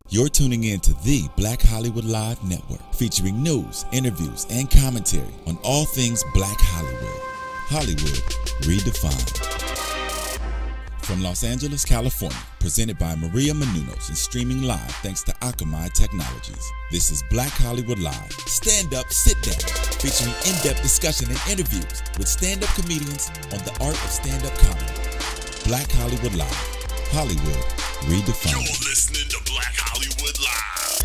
You're tuning in to the Black Hollywood Live Network, featuring news, interviews, and commentary on all things Black Hollywood. Hollywood redefined. From Los Angeles, California, presented by Maria Menounos and streaming live thanks to Akamai Technologies. This is Black Hollywood Live. Stand up, sit down, featuring in-depth discussion and interviews with stand-up comedians on the art of stand-up comedy. Black Hollywood Live. Hollywood redefined. You're listening to Black Hollywood Live.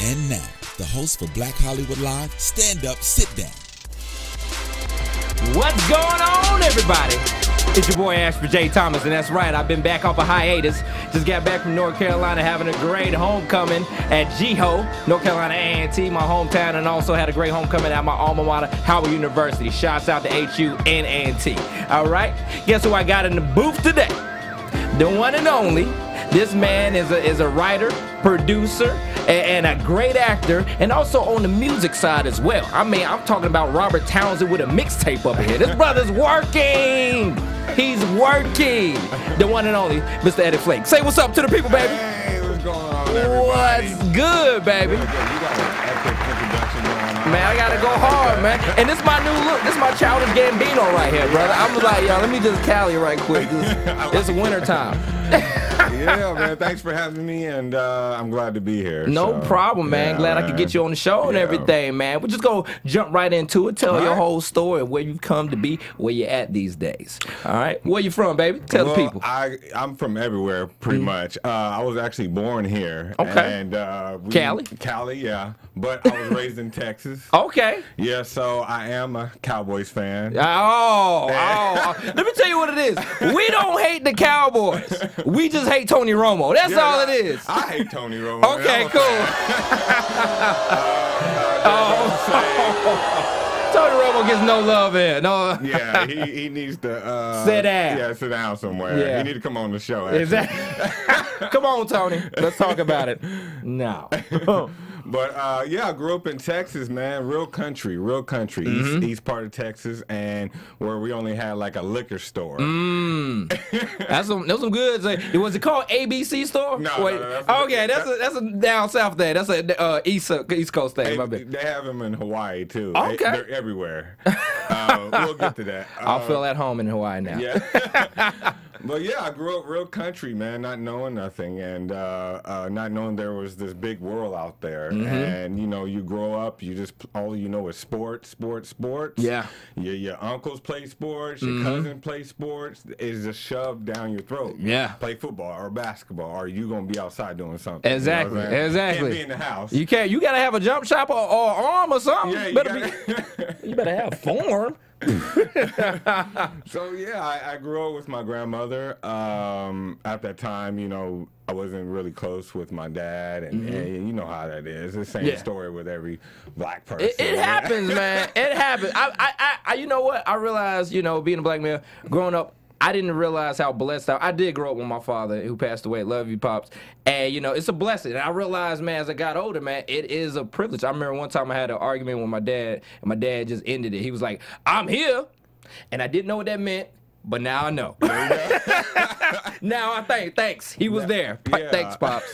And now, the host for Black Hollywood Live, Stand Up, Sit Down. What's going on, everybody? It's your boy Ashford Thomas, and that's right, I've been back off a hiatus. Just got back from North Carolina, having a great homecoming at GHO, North Carolina A&T, my hometown, and also had a great homecoming at my alma mater, Howard University. Shouts out to HU and A&T. All right, guess who I got in the booth today? The one and only. This man is a writer, producer, and a great actor, and also on the music side as well. I mean, I'm talking about Robert Townsend with a mixtape up here. This brother's working. He's working. The one and only Mr. Eddie Flake. Say what's up to the people, baby. Hey, what's going on, everybody? What's good, baby? You got an epic introduction going on. Man, I gotta go hard, man. And this is my new look. This is my Childish Gambino right here, brother. I'm like, yo, let me just Cali right quick. It's winter time. Yeah, man. Thanks for having me, and I'm glad to be here. No problem, man. Yeah, Glad I could get you on the show and everything, man. We're just gonna jump right into it. Tell your whole story of where you've come to be, where you're at these days. All right, where you from, baby? Tell the people. I'm from everywhere, pretty much. I was actually born here. Okay. And Cali, yeah. But I was raised in Texas. Okay. Yeah, so I am a Cowboys fan. Oh. Let me tell you what it is. We don't hate the Cowboys. We just hate Tony Romo. That's all it is. I hate Tony Romo. Okay, cool. Tony Romo gets no love here. No. Yeah, he needs to sit down. Yeah, sit down somewhere. Yeah. He need to come on the show. Exactly. Come on, Tony. Let's talk about it. No. But yeah, I grew up in Texas, man. Real country. East part of Texas, and where we only had like a liquor store. That's some goods. Was it called ABC store? No, wait. That's a down south thing. That's a East Coast thing. My bad. They have them in Hawaii too. Okay. They're everywhere. We'll get to that. I'll feel at home in Hawaii now. Yeah. But yeah, I grew up real country, man, not knowing nothing, and not knowing there was this big world out there. And you know, you grow up, you just all you know is sports. Yeah. Your uncles play sports, your cousins play sports. It's just shoved down your throat. Yeah. Play football or basketball, or you gonna be outside doing something. Exactly. You know Exactly. Can't be in the house. You can't. You gotta have a jump shop or arm or something. Yeah, you better have form. So yeah, I grew up with my grandmother. At that time, you know, I wasn't really close with my dad, and you know how that is. It's the same story with every black person. It happens, man. It happens. I you know what? I realized, you know, being a black man, growing up, I didn't realize how blessed I did grow up with my father, who passed away. Love you, Pops. And, you know, it's a blessing. And I realized, man, as I got older, man, it is a privilege. I remember one time I had an argument with my dad, and my dad just ended it. He was like, I'm here. And I didn't know what that meant, but now I know. Now I thanks. He was there. Yeah. Thanks, Pops.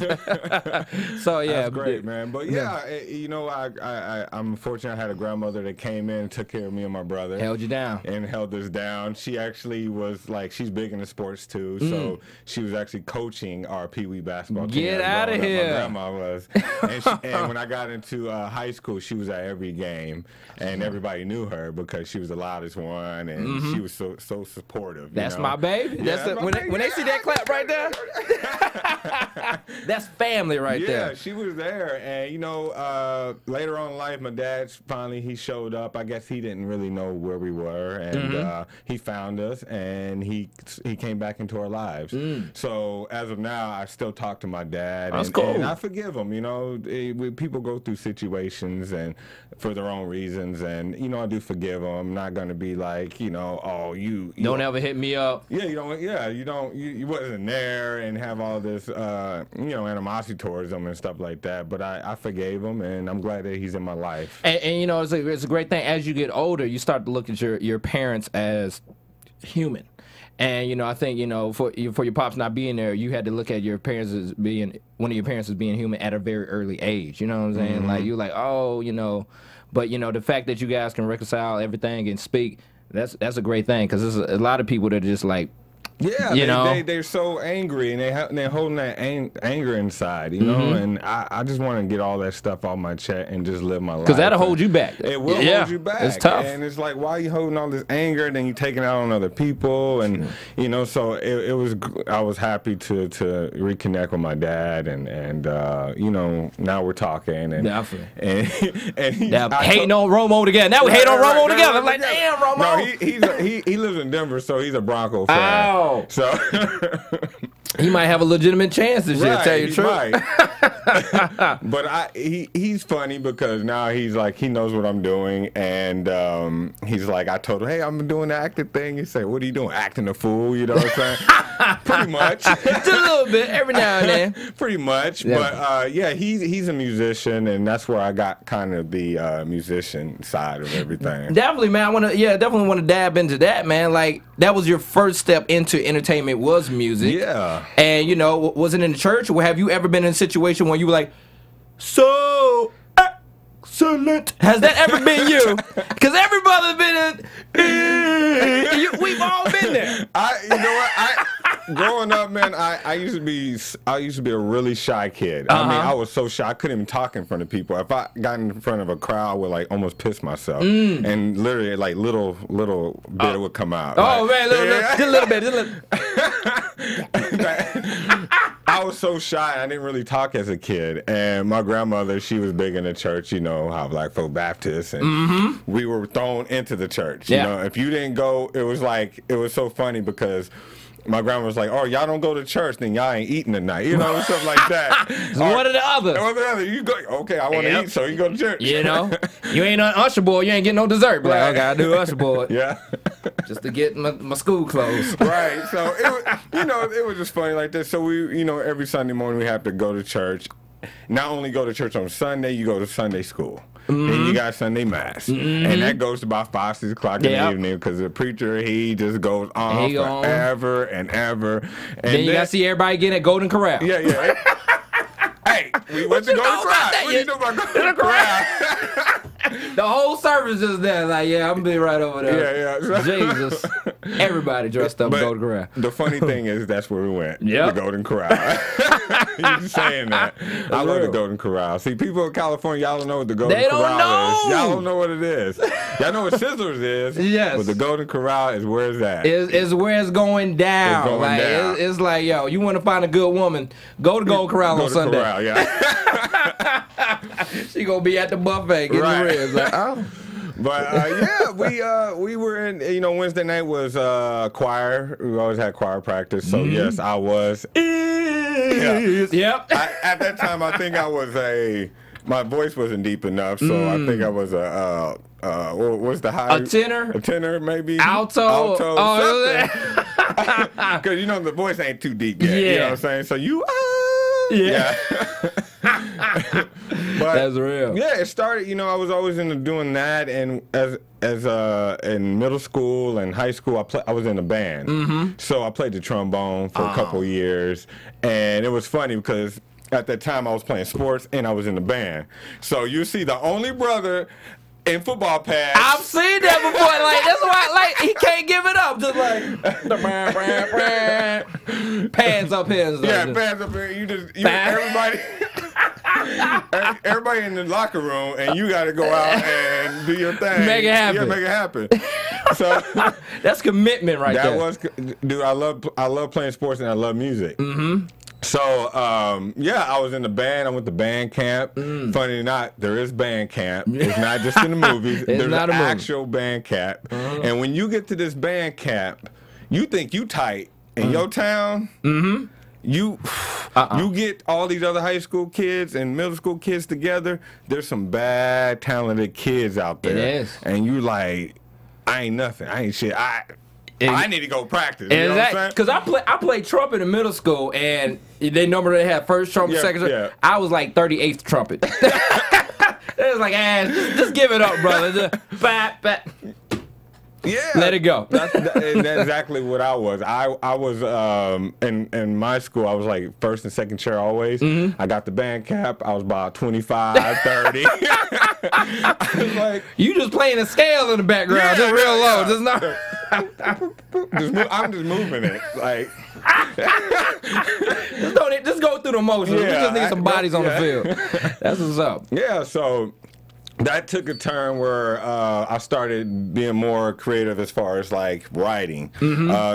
So, yeah. That's great, man. But, you know, I'm fortunate I had a grandmother that came in and took care of me and my brother. Held you down. And held us down. She actually was, like, she's big into sports, too. So she was actually coaching our Pee Wee basketball team. Get out of here. My grandma was. And when I got into high school, she was at every game. And everybody knew her because she was the loudest one. And she was so supportive. That's you know? My baby. Yeah, When they see that clap right there, that's family right there. Yeah, she was there. And, you know, later on in life, my dad finally, he showed up. I guess he didn't really know where we were. And he found us, and he came back into our lives. So as of now, I still talk to my dad. That's cool. And I forgive him. You know, people go through situations and for their own reasons. And, you know, I do forgive them. I'm not going to be like, you know, oh, you don't ever hit me up. Yeah, you wasn't there and have all this, you know, animosity towards him and stuff like that. But I forgave him, and I'm glad that he's in my life. And you know, it's a great thing. As you get older, you start to look at your parents as human. And you know, I think, you know, for your pops not being there, you had to look at your parents as being, one of your parents as being human at a very early age. You know what I'm saying? Like, you're like, oh, you know, but you know, the fact that you guys can reconcile everything and speak, that's a great thing, because there's a lot of people that are just like, yeah, you know, they're so angry, and they're holding that anger inside, you know. And I just want to get all that stuff off my chest and just live my life. because that'll hold you back. It will hold you back. It's tough. And it's like, why are you holding all this anger, and then you taking it out on other people, and you know. So it was. I was happy to reconnect with my dad, and you know, now we're talking, and Definitely. and hating on Romo together. Now we hate on Romo together. I'm like, damn, Romo. No, he lives in Denver, so he's a Bronco fan. Ow. So he might have a legitimate chance this year, to tell you the truth. But he's funny because now he's like, he knows what I'm doing, and he's like, I told him, hey, I'm doing the acting thing. He said, what are you doing? Acting a fool, you know what I'm saying? Pretty much. Just a little bit, every now and then. Pretty much. Yeah. But yeah, he's a musician, and that's where I got kind of the musician side of everything. Definitely, man. Definitely want to dab into that, man. Like, that was your first step into entertainment, was music. Yeah. And, you know, was it in the church, or have you ever been in a situation where you were like, so excellent? Has that ever been you? Because everybody's been in. We've all been there. You know what? Growing up, man, I used to be a really shy kid. I mean, I was so shy I couldn't even talk in front of people. If I got in front of a crowd, I would like almost piss myself, and literally like little bit would come out. Oh, like, man, just a little bit. I was so shy. I didn't really talk as a kid, and my grandmother, she was big in the church. You know how Black folk Baptists, and we were thrown into the church. You know, if you didn't go, it was so funny because my grandma was like, oh, y'all don't go to church, then y'all ain't eating tonight. You know, something like that. One or the other. One or the other. You go, okay, I want to eat, so you go to church. You know, you ain't on Usher Boy, you ain't getting no dessert. But like, I gotta do Usher Boy. Yeah. Just to get my school clothes. Right. So, it was just funny like this. So, every Sunday morning we have to go to church. Not only go to church on Sunday, you go to Sunday school. And you got Sunday Mass. And that goes to about 5, 6 o'clock in the evening because the preacher, he just goes on forever and ever. And then you got to see everybody getting at Golden Corral. Yeah. Hey, we went to Golden Corral. What do you know about Golden Corral? The whole service is there. Like, yeah, I'm going to be right over there. Yeah. Jesus. Everybody dressed up in Golden Corral. The funny thing is, that's where we went. The Golden Corral. You saying that. I love the Golden Corral. See, people in California, y'all don't know what the Golden Corral is. Y'all don't know what it is. Y'all know what Sizzlers is. Yes. But the Golden Corral is where it's at. It's where it's going down. It's going down. It's like, yo, you want to find a good woman, go to Golden Corral on Sunday. Corral, yeah. She gonna be at the buffet getting the ribs. Like, oh. But we were in, Wednesday night was choir. We always had choir practice. So yes, I was. Yep. At that time, I think I was my voice wasn't deep enough, so I think I was what's the high? A tenor? A tenor, maybe. Alto. Something. Because the voice ain't too deep yet. You know what I'm saying? So you. Yeah. But that's real. Yeah, it started. I was always into doing that, and as in middle school and high school, I was in a band. So I played the trombone for a couple years, and it was funny because at that time I was playing sports and I was in the band. So you see, the only brother in football pads. I've seen that before. Like, that's why, he can't give it up. Just like pads up here. Yeah, pads up here. Everybody in the locker room, and you got to go out and do your thing. Make it happen. Yeah, make it happen. So that's commitment right there. Dude, I love playing sports and I love music. So, I was in the band. I went to band camp. Funny or not, there is band camp. It's not just in the movies. There's an actual band camp. And when you get to this band camp, you think you tight in your town. You get all these other high school kids and middle school kids together. There's some bad, talented kids out there. It is. And you like, I ain't nothing. I ain't shit. I need to go practice. You know what I'm saying? Because I played trumpet in middle school, and they normally had first trumpet, second trumpet. Yeah. I was like 38th trumpet. It was like, just give it up, brother. Yeah, Let it go. That's exactly what I was. I was in my school. I was like first and second chair always. I got the band cap. I was about 25, 30. I was like, You just playing a scale in the background, just real low, just not. I'm just moving it like. Just go through the motions. We just need some bodies on the field. That's what's up. Yeah, so that took a turn where I started being more creative as far as like writing.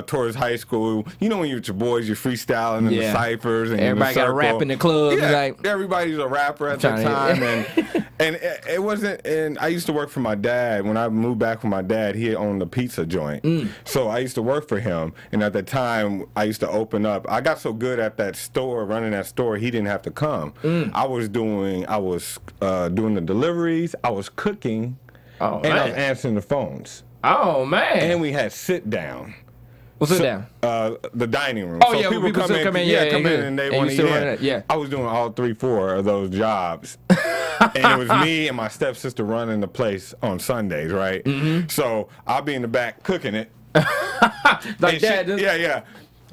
Towards high school, you know, when you're with your boys, you're freestyling in the ciphers, and everybody got a rap in the club. Yeah, like, everybody's a rapper at that time, and it wasn't. And I used to work for my dad. When I moved back from my dad, he owned a pizza joint, so I used to work for him. And at the time, I used to open up. I got so good at that store, running that store, he didn't have to come. I was doing the deliveries. I was cooking, and I was answering the phones. Oh man! And we had sit down. Well, sit down. The dining room. Oh yeah, people come in. Come in, and they want to eat. Yeah, I was doing all 3-4 of those jobs, and it was me and my stepsister running the place on Sundays, right? So I'll be in the back cooking it. like that. Yeah.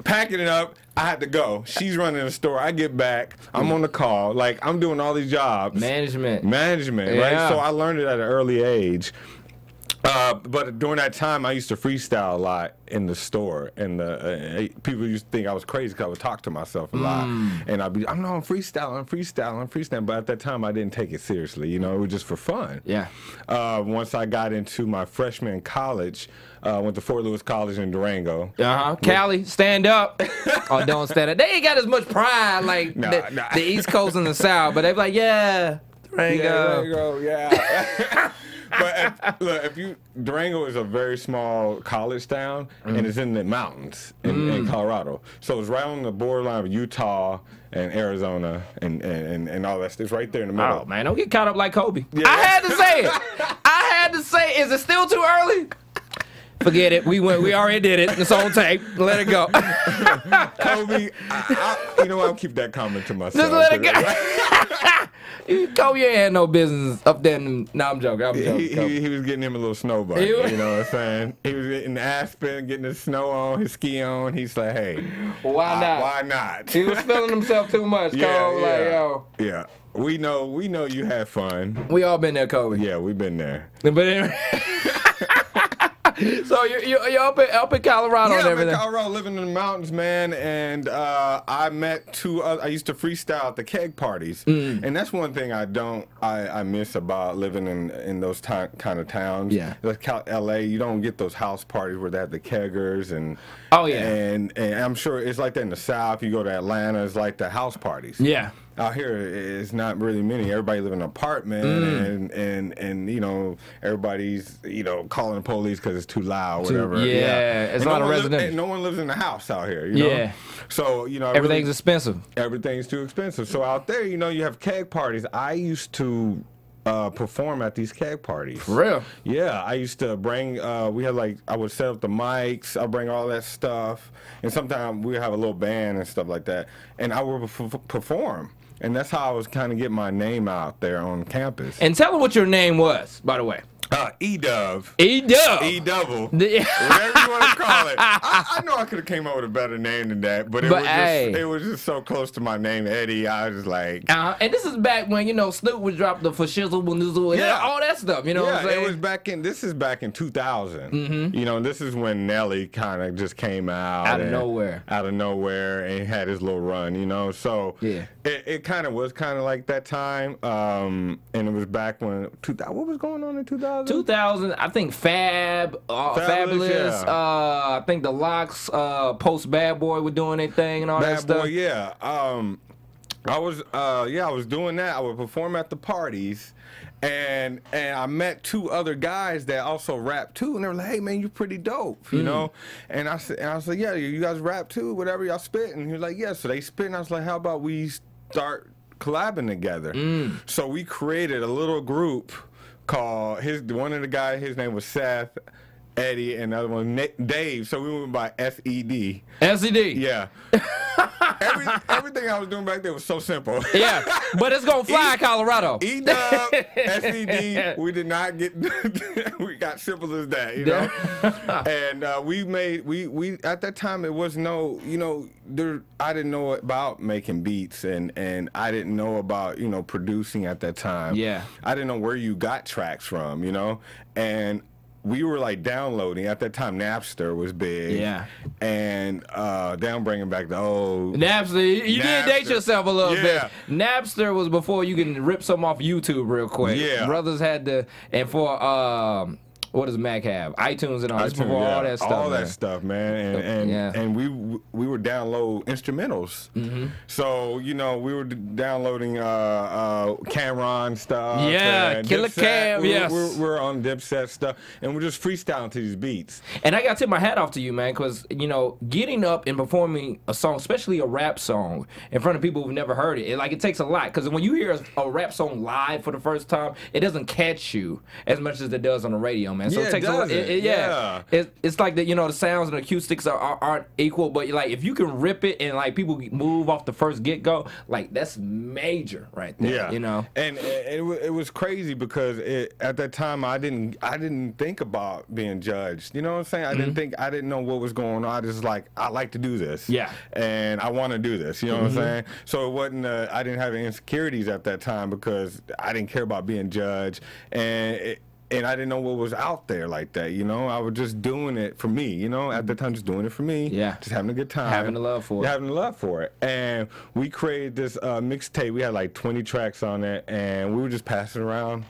Packing it up. I had to go. She's running the store. I get back. I'm on the call. Like, I'm doing all these jobs. Management, right? So I learned it at an early age. But during that time, I used to freestyle a lot in the store, and people used to think I was crazy because I would talk to myself a lot, and I'm freestyling. But at that time, I didn't take it seriously. You know, it was just for fun. Yeah. Once I got into my freshman college, went to Fort Lewis College in Durango. Cali, stand up. Oh, don't stand up. They ain't got as much pride like the East Coast and the South, but they be like, yeah, Durango. Yeah. But Durango is a very small college town, and it's in the mountains in Colorado. So it's right on the borderline of Utah and Arizona and all that stuff. It's right there in the middle. Oh, man, don't get caught up like Kobe. Yeah. I had to say it. Is it still too early? Forget it. We already did it. It's on tape. Let it go. Kobe, you know what? I'll keep that comment to myself. Just let it go. Kobe ain't had no business up there. No, I'm joking. He was getting him a little snow bunny. You know what I'm saying? He was in Aspen, getting his snow on, his ski on. He's like, hey, why not? Why not? He was feeling himself too much. Cole, like, yo. Yeah. We know you had fun. We all been there, Kobe. Yeah, we've been there. But anyway. So you're up in Colorado and everything. Yeah, I'm in Colorado, living in the mountains, man. And I met two other, I used to freestyle at the keg parties. And that's one thing I miss about living in those kind of towns. Yeah. Like LA, you don't get those house parties where they have the keggers and and I'm sure it's like that in the South. You go to Atlanta, it's like the house parties. Yeah. Out here, it's not really many. Everybody live in an apartment, and you know, everybody's calling the police because it's too loud, whatever. Yeah, it's a lot of residential. No one lives in the house out here. You know? So everything's expensive. Everything's too expensive. So out there, you have keg parties. I used to perform at these keg parties. For real? Yeah, I used to bring, we had I would set up the mics, I'll bring all that stuff, and sometimes we have a little band and stuff like that, and I would perform. And that's how I was kind of getting my name out there on campus. And tell them what your name was, by the way. E-Dub. E-Dub. E-Double. Whatever you want to call it. I know I could have came up with a better name than that, but it was just so close to my name, Eddie. I was just like... and this is back when, Snoop would drop the for shizzle, and all that stuff, what I'm saying? It was this is back in 2000. This is when Nelly kind of just came out. Out of nowhere. Out of nowhere, and had his little run, So it kind of was kind of like that time, and it was back when... What was going on in 2000? 2000, I think Fabulous. I think the Locks, post Bad Boy were doing their thing and all that stuff. Bad Boy, yeah. I was doing that. I would perform at the parties, and I met two other guys that also rap too, and they were like, "Hey man, you're pretty dope," you know. And I was like, "Yeah, you guys rap too, whatever y'all spit." And he was like, "Yeah." So they spit, and I was like, "How about we start collabing together?" So we created a little group called one of the guys, his name was Seth, Eddie, and the other one Dave. So we went by SED. SED. Yeah. Everything I was doing back there was so simple. Yeah, but it's gonna fly in Colorado. E-dub, SED, we did not get. We got simple as that, you know. And we at that time it was no, you know, I didn't know about making beats, and I didn't know about, you know, producing at that time. Yeah, I didn't know where you got tracks from, you know, and we were like downloading at that time. Napster was big, yeah, and bringing back the old Napster. You did date yourself a little bit. Yeah. Napster was before you can rip something off YouTube real quick. Yeah, brothers had to, and for what does Mac have? iTunes and all. That's before all that stuff. All man. that stuff, man. And we would download instrumentals. Mm-hmm. So, you know, we were downloading Cameron stuff. Yeah, Killer Dipset. Cam, yes. We're on Dipset stuff, and we're just freestyling to these beats. And I got to tip my hat off to you, man, because, you know, getting up and performing a song, especially a rap song, in front of people who've never heard it, it takes a lot. Because when you hear a rap song live for the first time, it doesn't catch you as much as it does on the radio, man. So Yeah, it takes a lot. It's like the, you know, the sounds and the acoustics aren't equal, but like if you can rip it and like people move off the first get go, like that's major right there. Yeah, you know. And it was crazy because at that time I didn't think about being judged. You know what I'm saying? I didn't know what was going on. I just like, I like to do this. Yeah. And I want to do this. You know what I'm saying? So it wasn't. I didn't have any insecurities at that time because I didn't care about being judged, and I didn't know what was out there like that, you know? I was just doing it for me, you know? At the time, just doing it for me. Yeah. Just having a good time. Having the love for it. Having the love for it. And we created this mixtape. We had like 20 tracks on it, and we were just passing around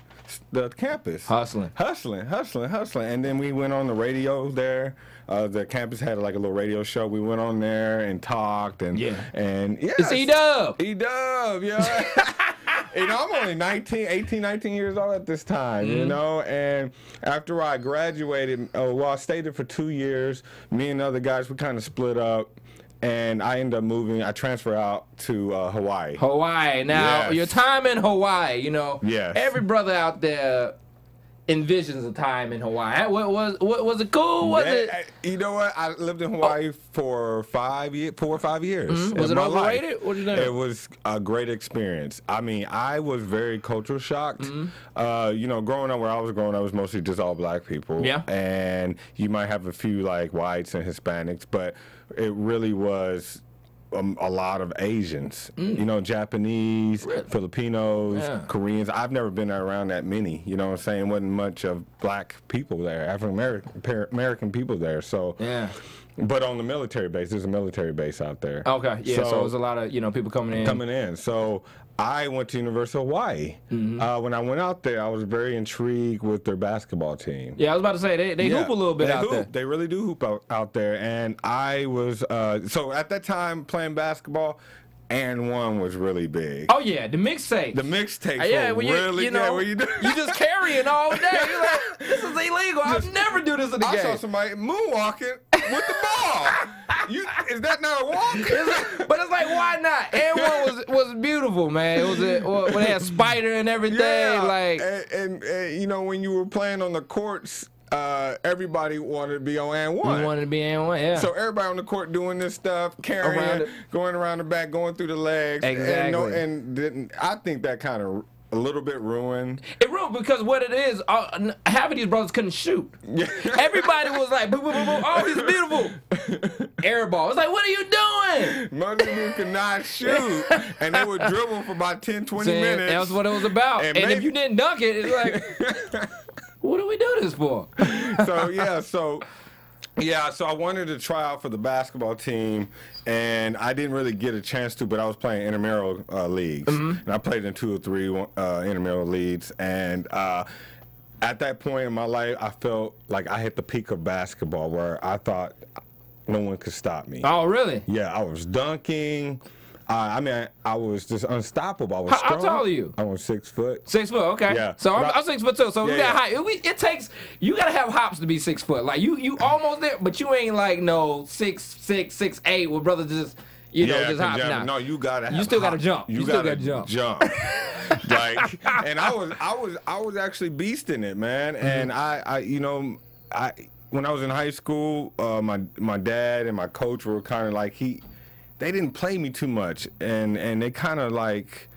the campus. Hustling. And then we went on the radio there. The campus had like a little radio show. We went on there and talked. And yeah. It's E-Dub. E-Dub, yeah. You know, I'm only 19 years old at this time, you know, and after I graduated, I stayed there for 2 years. Me and other guys, we kind of split up, and I ended up moving. I transferred out to Hawaii. Now, your time in Hawaii, you know, every brother out there envisions a time in Hawaii. What was it cool? Was it? You know what? I lived in Hawaii for 4 or 5 years. Was it overrated? What did you think? It was a great experience. I mean, I was very culture shocked. You know, growing up where I was growing up was mostly just all black people. Yeah. And you might have a few like whites and Hispanics, but it really was a lot of Asians, you know, Japanese, Filipinos, Koreans. I've never been around that many, you know what I'm saying? Wasn't much of black people there, African American people there. So, but on the military base, there's a military base out there. Okay, yeah, so there's a lot of, you know, people coming in. So I went to University of Hawaii. When I went out there, I was very intrigued with their basketball team. Yeah, I was about to say, they hoop a little bit out there. They really do hoop out there. And I was, so at that time playing basketball, and one was really big. Oh yeah, the mixtape. The mixtape. You know, you just carrying all day. You're like, this is illegal. I'll never do this in the game. I saw somebody moonwalking with the ball. Is that not a walk? But it's like, why not? And one was beautiful, man. It was when they had Spider and everything. Yeah. Like, and you know, when you were playing on the courts, everybody wanted to be on and one. You wanted to be and one, yeah. So everybody on the court doing this stuff, carrying, going around the back, going through the legs. Exactly. And I think that kind of a little bit ruined. It ruined because what it is, half of these brothers couldn't shoot. Everybody was like, boo, boo, boo, boo. Oh, he's beautiful. Air ball. It's like, what are you doing? Most of them could not shoot. And they would dribble for about 10, 20 minutes. That's what it was about. And if you didn't dunk it, it's like, what do we do this for? So I wanted to try out for the basketball team, and I didn't really get a chance to, but I was playing intramural leagues. And I played in 2 or 3 intramural leagues, and at that point in my life, I felt like I hit the peak of basketball where I thought no one could stop me. Oh, really? Yeah, I was dunking. I mean, I was just unstoppable. I was strong. How tall are you? I was 6 foot. 6 foot, okay. Yeah. So I'm 6 foot too. So we got height. It takes, you gotta have hops to be 6 foot. Like you almost there, but you ain't like no 6'6", 6'8", where brothers just just hops now. No, you gotta. You still gotta jump. You still gotta jump. Like, and I was actually beasting it, man. And I when I was in high school, my dad and my coach were kind of like they didn't play me too much, and they kind of like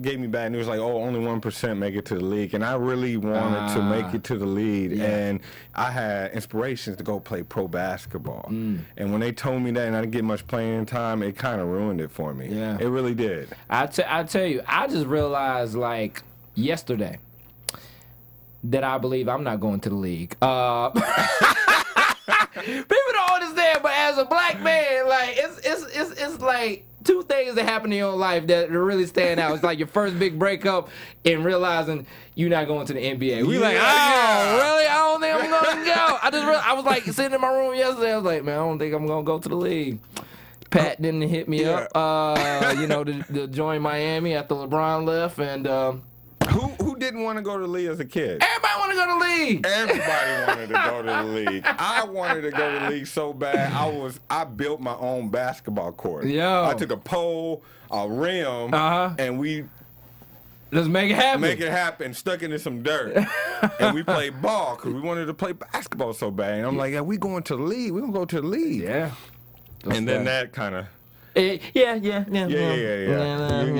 gave me bad news, like, oh, only 1% make it to the league, and I really wanted to make it to the league, and I had inspirations to go play pro basketball, and when they told me that and I didn't get much playing time, it kind of ruined it for me. Yeah, it really did. I tell you, I just realized like yesterday that I believe I'm not going to the league. People don't understand, but as a black man, like it's like two things that happen in your life that really stand out. It's like your first big breakup and realizing you're not going to the NBA. We like, oh, really? I don't think I'm gonna go. I was like sitting in my room yesterday. I was like, man, I don't think I'm gonna go to the league. Pat didn't hit me up, you know, to join Miami after LeBron left, and who didn't want to go to the league as a kid? Everybody want to go to the league. Everybody wanted to go to the league. I wanted to go to the league so bad. I built my own basketball court. Yo. I took a pole, a rim, and we let's make it happen. Make it happen. Stuck it in some dirt, and we played ball because we wanted to play basketball so bad. And I'm like, yeah, we going to the league. We gonna go to the league. Yeah. And then that kind of. Yeah. You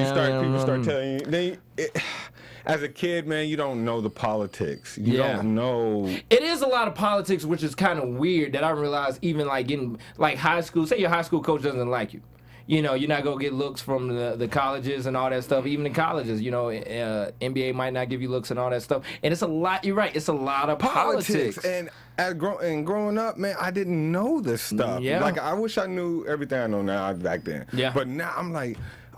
start telling as a kid, man, you don't know the politics. You don't know. It is a lot of politics, which is kind of weird that I realized even like getting like high school. Say your high school coach doesn't like you. You know, you're not going to get looks from the colleges and all that stuff. Even in colleges, you know, NBA might not give you looks and all that stuff. And it's a lot, you're right, it's a lot of politics. And growing up, man, I didn't know this stuff. Yeah. Like, I wish I knew everything I know now back then. Yeah. But now I'm like,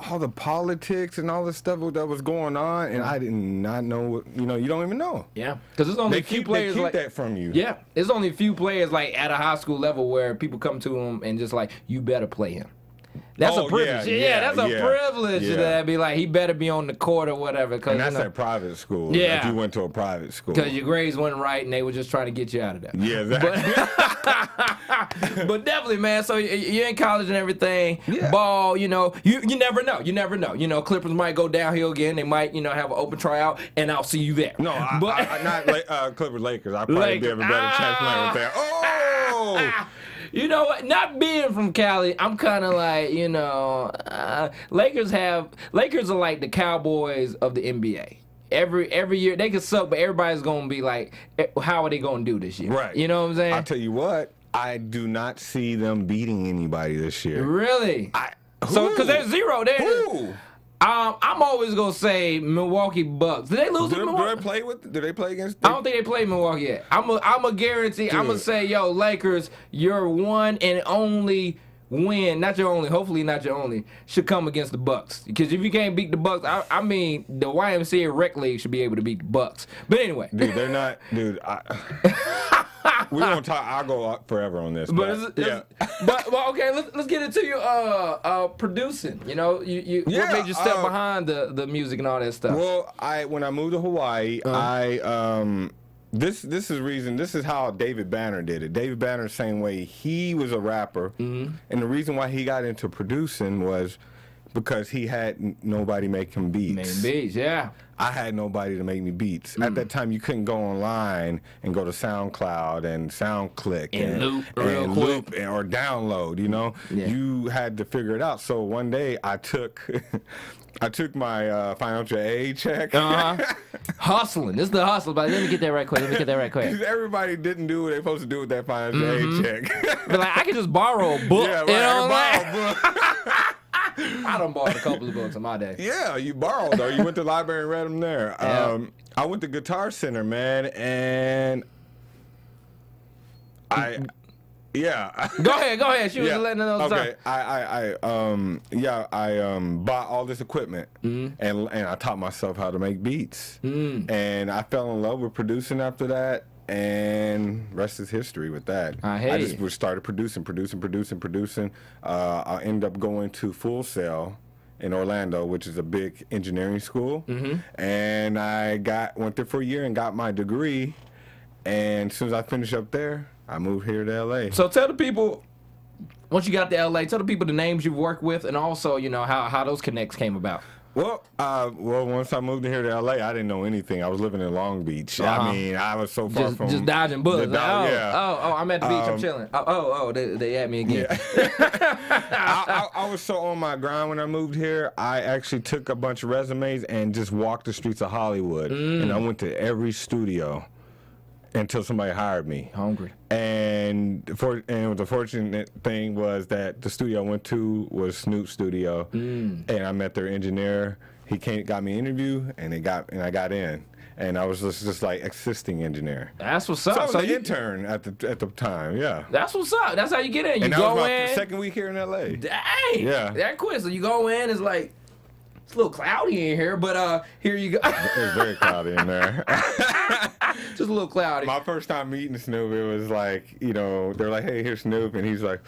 all the politics and all the stuff that was going on, and I did not know, you know, you don't even know. Yeah. Because there's only a few players. They keep that from you. Yeah. There's only a few players, like, at a high school level where people come to them and just like, you better play him. That's a privilege. That's a privilege. That be like, he better be on the court or whatever. And that's at private school. Yeah. If you went to a private school. Because your grades weren't right and they were just trying to get you out of there. Yeah, exactly. But definitely, man. So you're in college and everything. Yeah. Ball, you know, you never know. You never know. You know, Clippers might go downhill again. They might, you know, have an open tryout, and I'll see you there. No, not Clippers Lakers. I probably have a better chance playing with that. Oh! You know what? Not being from Cali, I'm kind of like, you know, Lakers are like the Cowboys of the NBA. Every year they can suck, but everybody's gonna be like, how are they gonna do this year? Right. You know what I'm saying? I'll tell you what, I do not see them beating anybody this year. Really? So because there's zero there. Who? I'm always gonna say Milwaukee Bucks. Did they lose to Milwaukee? Did they play against? I don't think they played Milwaukee yet. I'm a guarantee. Dude. I'm gonna say, yo, Lakers, your one and only win, not your only, hopefully not your only, should come against the Bucks. Because if you can't beat the Bucks, I mean, the YMCA Rec League should be able to beat the Bucks. But anyway, dude, they're not, dude. We won't talk. I'll go forever on this. But okay, let's get into your producing. You know, what made you step behind the music and all that stuff? Well, when I moved to Hawaii, this is how David Banner did it. David Banner, same way, he was a rapper, and the reason why he got into producing was because he had nobody make him beats. Making beats, yeah. I had nobody to make me beats. At that time, you couldn't go online and go to SoundCloud and SoundClick and loop or download. You know, you had to figure it out. So one day, I took my financial aid check. Hustling. This is the hustle, but let me get that right quick. Because everybody didn't do what they're supposed to do with that financial aid check. But like, I could just borrow a book. Yeah, right. You know, borrow a book. I done borrowed a couple of books in my day. Yeah, you borrowed though. You went to the library and read them there. I went to Guitar Center, man, and Go ahead. She was letting us know. Okay, I bought all this equipment and I taught myself how to make beats. And I fell in love with producing after that. And rest is history with that. I just started producing. I ended up going to Full Sail in Orlando, which is a big engineering school. And I went there for a year and got my degree. And as soon as I finished up there, I moved here to LA. So tell the people, once you got to LA, tell the people the names you've worked with and also, you know, how those connects came about. Well, once I moved here to LA, I didn't know anything. I was living in Long Beach. I mean, I was so far from just dodging bullets. Yeah. I'm at the beach. I'm chilling. They at me again. Yeah. I was so on my grind when I moved here. I actually took a bunch of resumes and just walked the streets of Hollywood, and I went to every studio until somebody hired me. Hungry. And the fortunate thing was that the studio I went to was Snoop's studio, and I met their engineer. He got me an interview, and I got in, and I was just like assisting engineer. That's what's up. So I was an intern at the time. Yeah. That's what's up. That's how you get in. You and go that was my in. second week here in LA. Dang. Yeah. That quick. So you go in. It's like. It's a little cloudy in here, but here you go. It's very cloudy in there. Just a little cloudy. My first time meeting Snoop, it was like, they're like, hey, here's Snoop, and he's like,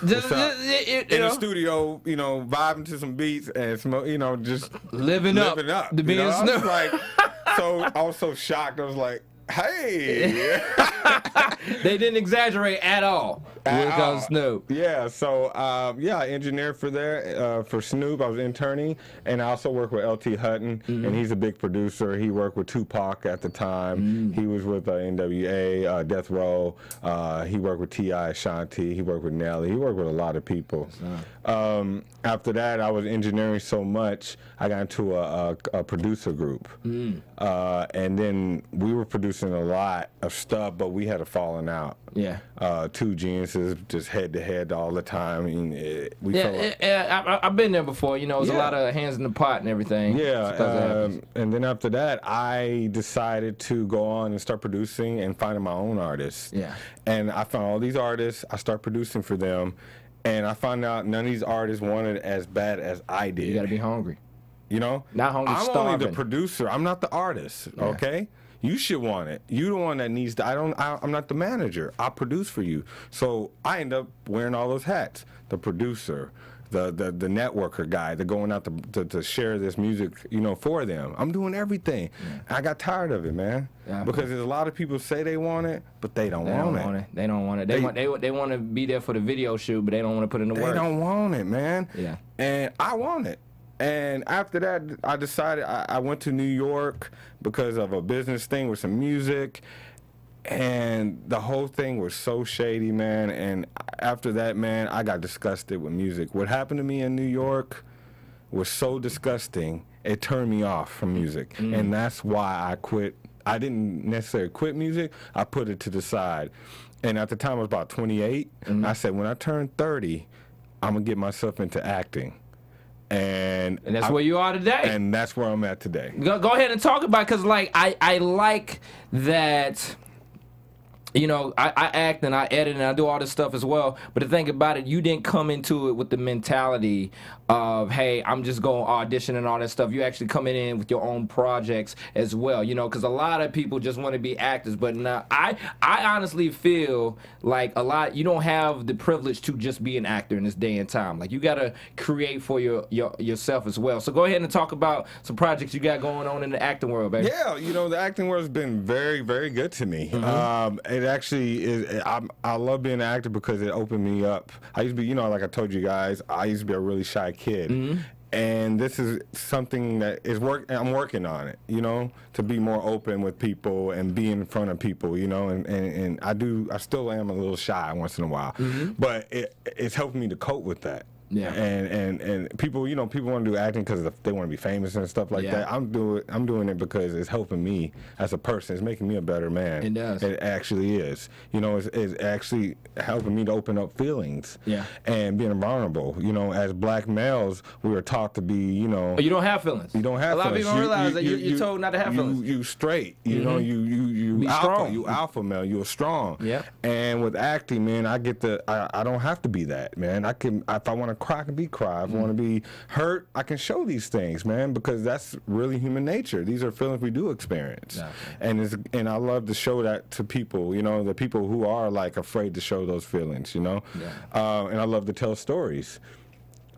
what's up? In the studio, vibing to some beats and just living up to being Snoop. I was so shocked. I was like, hey. They didn't exaggerate at all. Snoop. Yeah, so I engineered for Snoop. I was interning, and I also worked with LT Hutton, and he's a big producer. He worked with Tupac at the time. He was with NWA, Death Row. He worked with T.I. Ashanti. He worked with Nelly. He worked with a lot of people. After that, I was engineering so much, I got into a producer group. And then we were producing a lot of stuff, but we had a falling out. Yeah. Two geniuses just head to head all the time. I mean, I've been there before. It was a lot of hands in the pot and everything. Yeah. And then after that, I decided to go on and start producing and finding my own artists. Yeah. And I found all these artists. I start producing for them, and I found out none of these artists wanted it as bad as I did. You got to be hungry. Not hungry, I'm starving. only the producer. I'm not the artist. Yeah. Okay. You should want it. You're the one that needs to. I'm not the manager. I produce for you. So I end up wearing all those hats. The producer, the networker guy, the going out to share this music, for them. I'm doing everything. Yeah. I got tired of it, man. Yeah, because there's a lot of people say they want it, but they don't want it. They don't want it. They want to be there for the video shoot, but they don't want to put in the work. They don't want it, man. Yeah. And I want it. And after that, I decided I went to New York because of a business thing with some music. And the whole thing was so shady, man. And after that, man, I got disgusted with music. What happened to me in New York was so disgusting, it turned me off from music. And that's why I quit. I didn't necessarily quit music. I put it to the side. And at the time, I was about 28. I said, when I turn 30, I'm going to get myself into acting. And that's where you are today. And that's where I'm at today. Go ahead and talk about it, because I like that. I act and I edit and I do all this stuff as well. But the thing about it, you didn't come into it with the mentality of, hey, I'm just going to audition and all that stuff. You actually coming in with your own projects as well, because a lot of people just want to be actors. But now, I honestly feel like you don't have the privilege to just be an actor in this day and time. Like, you got to create for yourself as well. So go ahead and talk about some projects you got going on in the acting world, baby. Yeah, the acting world has been very, very good to me. It actually is. I love being an actor because it opened me up. I used to be, like I told you guys, I used to be a really shy kid. And this is something that is I'm working on it, to be more open with people and be in front of people, and I still am a little shy once in a while, but it's helping me to cope with that. Yeah, and people, people want to do acting because they want to be famous and stuff like that. I'm doing it because it's helping me as a person. It's making me a better man. It does. It actually is. It's actually helping me to open up feelings. Yeah. And being vulnerable. As black males, we were taught to be, you don't have feelings. You don't have. A lot feelings. of people don't realize that you're told not to have feelings. You straight. You be alpha. Strong. You alpha male. You're strong. Yeah. And with acting, man, I don't have to be that, man. I can, if I want to cry, I can cry. If I want to be hurt, I can show these things, man, because that's really human nature. These are feelings we do experience. Exactly. And I love to show that to people, the people who are like afraid to show those feelings, and I love to tell stories.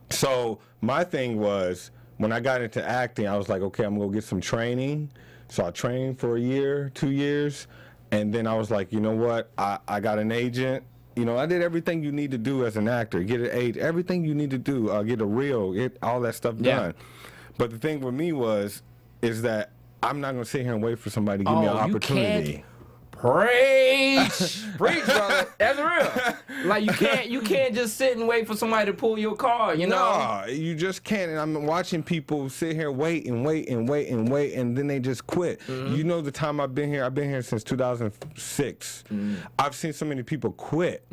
So my thing was, when I got into acting, I was like, okay, I'm going to get some training. So I trained for a year, 2 years, and then I was like, you know what, I got an agent. I did everything you need to do as an actor. Get an agent, everything you need to do. Get a reel, get all that stuff done. But the thing with me is that I'm not going to sit here and wait for somebody to give me an opportunity. Preach, brother. That's real. Like you can't just sit and wait for somebody to pull your car. You know? No, you just can't. And I'm watching people sit here, wait, and then they just quit. You know, the time I've been here since 2006. I've seen so many people quit.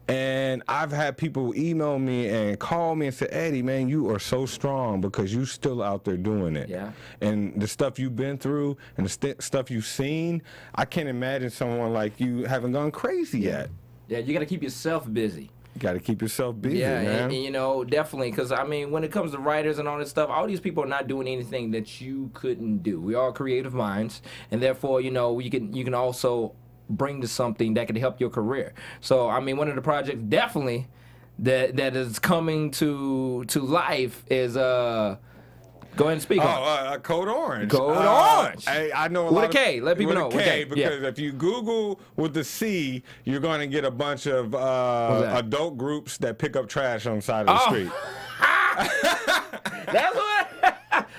And I've had people email me and call me and say, Eddie, man, you are so strong because you still out there doing it. Yeah. And the stuff you've been through and the stuff you've seen, I can't imagine someone like you haven't gone crazy yet. Yeah, you got to keep yourself busy. You got to keep yourself busy, yeah, man. And, you know, definitely, because, I mean, when it comes to writers and all this stuff, all these people are not doing anything that you couldn't do. We are creative minds, and therefore, you know, you can also bring to something that could help your career. So, I mean, one of the projects definitely that is coming to life is go ahead and speak on Kode Orange. Kode Orange. I know with a K. Let people know. With a K, because if you Google with the C, you're going to get a bunch of adult groups that pick up trash on the side of the street. That's what.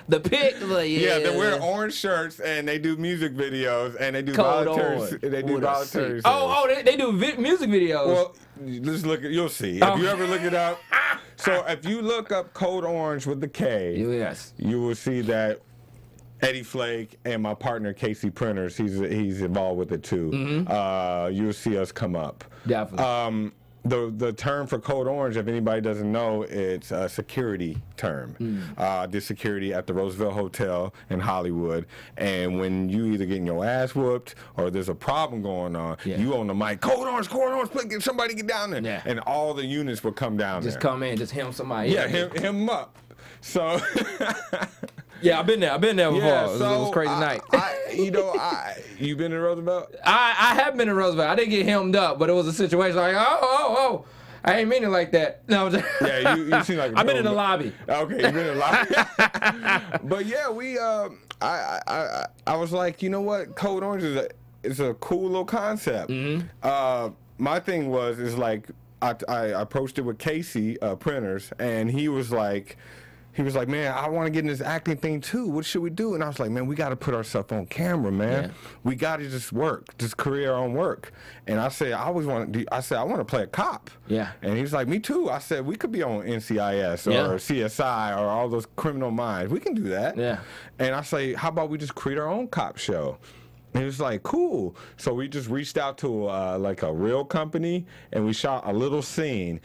The pic, yeah, they wear orange shirts and they do music videos and they do Kode voluntary. Orange. They do voluntary. They do music videos. Well, just look at. You'll see if you ever look it up. So if you look up Kode Orange with the K, yes, you will see that Eddie Flake and my partner Casey Printers, he's involved with it too. You'll see us come up. Definitely. The term for Kode Orange, if anybody doesn't know, it's a security term. Did security at the Roosevelt Hotel in Hollywood, and when you either getting your ass whooped or there's a problem going on, you on the mic, Kode Orange, please, somebody get down there, and all the units would come down there. Just come in, just hem somebody. Yeah, him up. So. Yeah, I've been there before. Yeah, it was a crazy night. You been to Roosevelt? I have been to Roosevelt. I didn't get hemmed up, but it was a situation like, oh. I ain't mean it like that. No, yeah, you seem like I've been in the lobby. Okay, you've been in the lobby. But yeah, I was like, you know what? Kode Orange is a cool little concept. My thing is like I approached it with Casey Printers, and he was like, man, I want to get in this acting thing too. What should we do? And I was like, man, we got to put ourselves on camera, man. Yeah. We got to just create our own work. And I said, I want to play a cop. Yeah. And he was like, me too. I said, we could be on NCIS or CSI or all those Criminal Minds. We can do that. Yeah. And I say, how about we just create our own cop show? And he was like, cool. So we just reached out to like a real company, and we shot a little scene.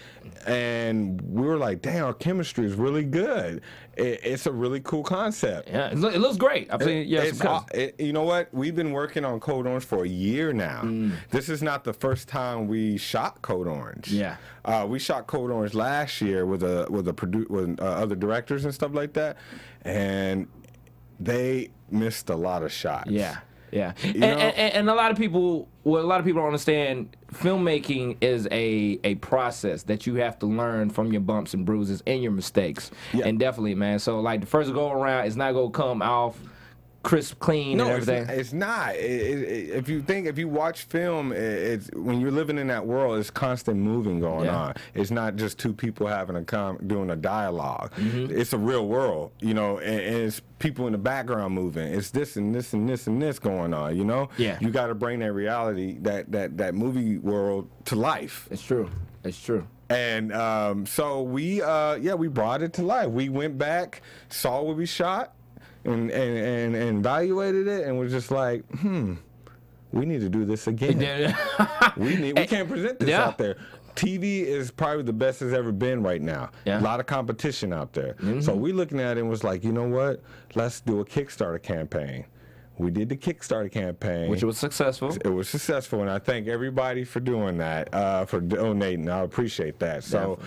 And we were like, damn, our chemistry is really good. It's a really cool concept. Yeah, it looks great. I've seen, you know what? We've been working on Kode Orange for a year now. This is not the first time we shot Kode Orange. Yeah. We shot Kode Orange last year with other directors and stuff like that, and they missed a lot of shots. Yeah. Yeah, and a lot of people don't understand, filmmaking is a process that you have to learn from your bumps and bruises and your mistakes. Yeah. And definitely, man. So like the first go around, it's not gonna come off crisp, clean, and everything. It's not. If you watch film, it's when you're living in that world, it's constant moving going on. It's not just two people doing a dialogue. It's a real world, you know, and it's people in the background moving. It's this and this and this and this going on, you know. Yeah. You got to bring that reality, that movie world to life. It's true. It's true. And so we brought it to life. We went back, saw what we shot, and evaluated it, and was just like, we need to do this again. we can't present this out there. TV is probably the best it's ever been right now. A lot of competition out there. So we looking at it and was like, you know what? Let's do a Kickstarter campaign. We did the Kickstarter campaign, which was successful. It was successful, and I thank everybody for doing that, for donating. I appreciate that. So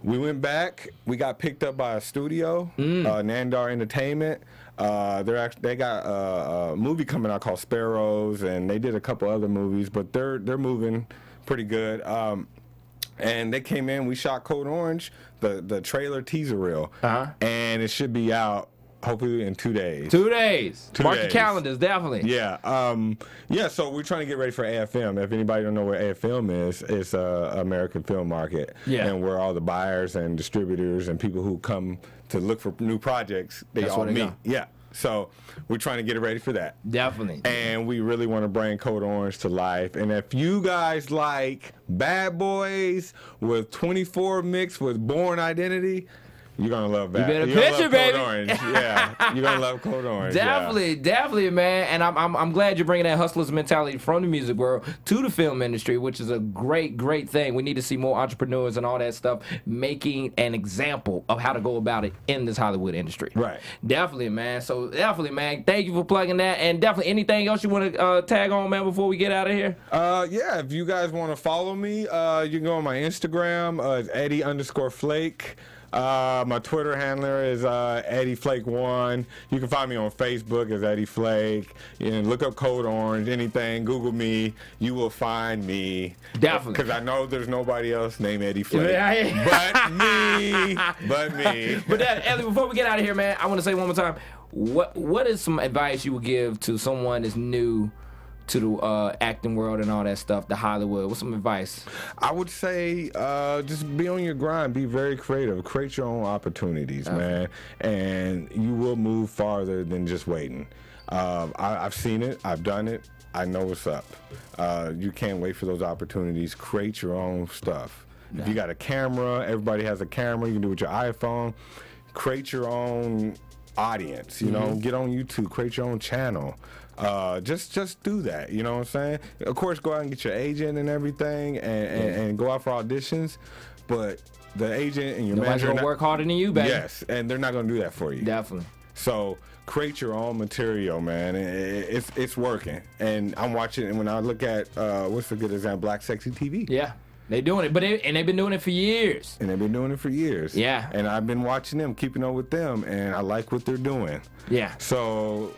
we went back. We got picked up by a studio, Nandar Entertainment. They got a movie coming out called Sparrows, and they did a couple other movies, but they're moving pretty good. And they came in. We shot Kode Orange, the trailer teaser reel, and it should be out hopefully in 2 days. 2 days. Mark your calendars, definitely. Yeah. So we're trying to get ready for AFM. If anybody don't know what AFM is, it's American Film Market. Yeah. And where all the buyers and distributors and people who come to look for new projects, they That's all where they meet. go. Yeah. So we're trying to get it ready for that. Definitely. And we really want to bring Kode Orange to life. And if you guys like Bad Boys with 24 mixed with Born Identity, you're gonna love that. You better You're gonna pitch it, love baby. Kode Orange. Yeah, you're gonna love Kode Orange. Definitely, definitely, man. And I'm glad you're bringing that hustler's mentality from the music world to the film industry, which is a great thing. We need to see more entrepreneurs and all that stuff making an example of how to go about it in this Hollywood industry. Right. Definitely, man. So definitely, man. Thank you for plugging that. And definitely, anything else you want to tag on, man, before we get out of here? Yeah. If you guys want to follow me, you can go on my Instagram. It's Eddie_Flake. My Twitter handler is Eddie Flake 1. You can find me on Facebook as Eddie Flake. You can look up Kode Orange, anything, Google me, you will find me. Definitely. Because I know there's nobody else named Eddie Flake. Yeah. But me. But Ellie, before we get out of here, man, I want to say one more time, what is some advice you would give to someone that's new to the acting world and all that stuff, the Hollywood? What's some advice? I would say just be on your grind, be very creative, create your own opportunities, man, and you will move farther than just waiting. I've seen it, I've done it, I know what's up. You can't wait for those opportunities. Create your own stuff. If you got a camera, everybody has a camera, you can do it with your iPhone. Create your own audience, you know, get on YouTube, create your own channel. Just do that, you know what I'm saying? Of course, go out and get your agent and everything, and go out for auditions, but the agent and your Nobody's manager gonna work harder than you, baby. Yes, and they're not gonna do that for you. Definitely. So create your own material, man. It's working, and I'm watching. And when I look at what's a good example, Black Sexy TV. Yeah. They doing it, and they've been doing it for years. And they've been doing it for years. Yeah. And I've been watching them, keeping up with them, and I like what they're doing. Yeah. So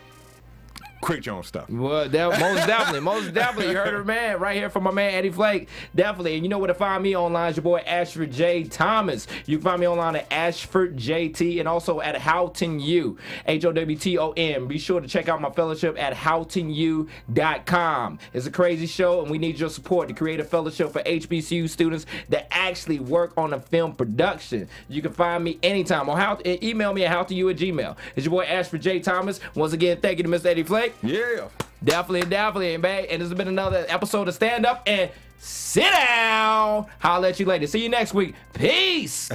create your own stuff. Well, most definitely. You heard her, man, right here from my man Eddie Flake. Definitely. And you know where to find me online. It's your boy Ashford J. Thomas. You can find me online at Ashford JT and also at Houghton U, HOWTON. Be sure to check out my fellowship at HoughtonU.com. It's a crazy show, and we need your support to create a fellowship for HBCU students that actually work on a film production. You can find me anytime on email me at HoughtonU@gmail. It's your boy Ashford J. Thomas. Once again, thank you to Mr. Eddie Flake. Yeah. Definitely, man. And this has been another episode of Stand Up and Sit Down. Holla at you later. See you next week. Peace.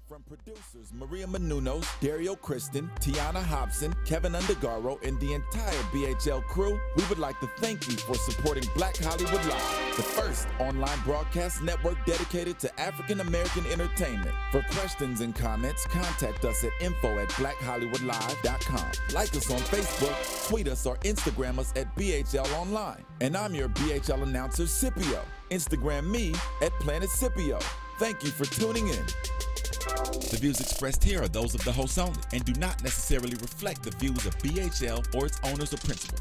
From producers Maria Menounos, Dario Kristen, Tiana Hobson, Kevin Undergaro, and the entire BHL crew, we would like to thank you for supporting Black Hollywood Live, the first online broadcast network dedicated to African American entertainment. For questions and comments, contact us at info@blackhollywoodlive.com. Like us on Facebook, tweet us, or Instagram us at BHL Online. And I'm your BHL announcer, Scipio. Instagram me at Planet Scipio. Thank you for tuning in. The views expressed here are those of the host only and do not necessarily reflect the views of BHL or its owners or principals.